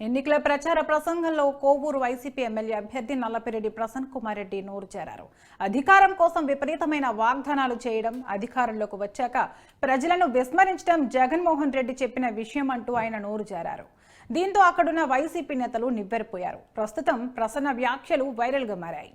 ఎన్నికల ప్రచార ప్రసంగంలో కోవూరు వైసీపీ ఎమ్మెల్యే అభ్యర్థి నల్లపిరెడ్డి ప్రసన్న కుమార్ రెడ్డి నోరు చేరారు. అధికారం కోసం విపరీతమైన వాగ్దానాలు చేయడం, అధికారంలోకి వచ్చాక ప్రజలను విస్మరించడం జగన్మోహన్ రెడ్డి చెప్పిన విషయం అంటూ ఆయన నోరు చేరారు. దీంతో అక్కడున్న వైసీపీ నేతలు నివ్వెరపోయారు. ప్రస్తుతం ప్రసన్న వ్యాఖ్యలు వైరల్గా మారాయి.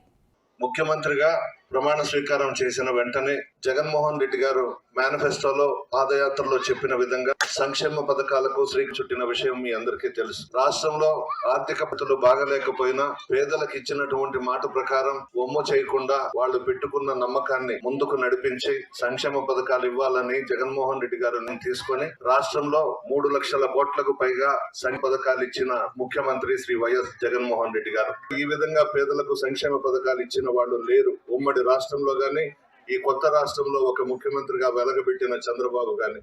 ముఖ్యమంత్రిగా ప్రమాణ స్వీకారం చేసిన వెంటనే జగన్మోహన్ రెడ్డి గారు మేనిఫెస్టోలో పాదయాత్రలో చెప్పిన విధంగా సంక్షేమ పథకాలకు శ్రీకి చుట్టిన విషయం మీ అందరికీ తెలుసు. రాష్ట్రంలో ఆర్థిక పరిస్థితులు బాగలేకపోయినా పేదలకు ఇచ్చినటువంటి మాట ప్రకారం ఒమ్ము చేయకుండా వాళ్ళు పెట్టుకున్న నమ్మకాన్ని ముందుకు నడిపించి సంక్షేమ పథకాలు ఇవ్వాలని జగన్మోహన్ రెడ్డి గారు తీసుకొని రాష్ట్రంలో 3 లక్షల కోట్లకు పైగా సంక్షేమ పథకాలు ఇచ్చిన ముఖ్యమంత్రి శ్రీ వైఎస్ జగన్మోహన్ రెడ్డి గారు. ఈ విధంగా పేదలకు సంక్షేమ పథకాలు ఇచ్చిన వాళ్ళు లేరు. ఉమ్మడి రాష్ట్రంలో గాని ఈ కొత్త రాష్ట్రంలో ఒక ముఖ్యమంత్రిగా వెలగబెట్టిన చంద్రబాబు గాని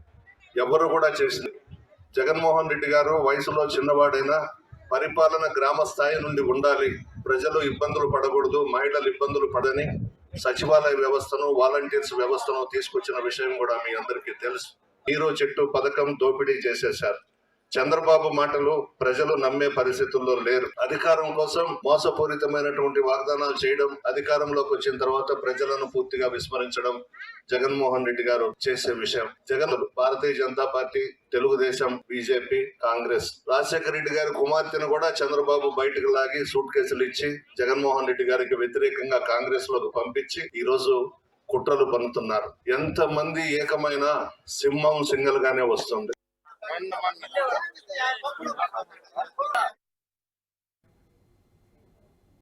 ఎవరు కూడా చేసింది. జగన్మోహన్ రెడ్డి గారు వయసులో చిన్నవాడైనా పరిపాలన గ్రామ స్థాయి నుండి ఉండాలి, ప్రజలు ఇబ్బందులు పడకూడదు, మహిళలు ఇబ్బందులు పడని సచివాలయ వ్యవస్థను, వాలంటీర్స్ వ్యవస్థను తీసుకొచ్చిన విషయం కూడా మీ అందరికీ తెలుసు. హీరో చెట్టు పథకం దోపిడీ చేసేశారు. చంద్రబాబు మాటలు ప్రజలు నమ్మే పరిస్థితుల్లో లేరు. అధికారం కోసం మోసపూరితమైనటువంటి వాగ్దానాలు చేయడం, అధికారంలోకి వచ్చిన తర్వాత ప్రజలను పూర్తిగా విస్మరించడం జగన్మోహన్ రెడ్డి గారు చేసే విషయం. జగన్ భారతీయ జనతా పార్టీ, తెలుగుదేశం, బీజేపీ, కాంగ్రెస్, రాజశేఖర రెడ్డి గారి కుమార్తెను కూడా చంద్రబాబు బయటకు లాగి సూట్ కేసులు ఇచ్చి జగన్మోహన్ రెడ్డి గారికి వ్యతిరేకంగా కాంగ్రెస్ లోకి పంపించి ఈ రోజు కుట్రలు పన్నుతున్నారు. ఎంత మంది ఏకమైన సింహం సింగల్ గానే వస్తుంది.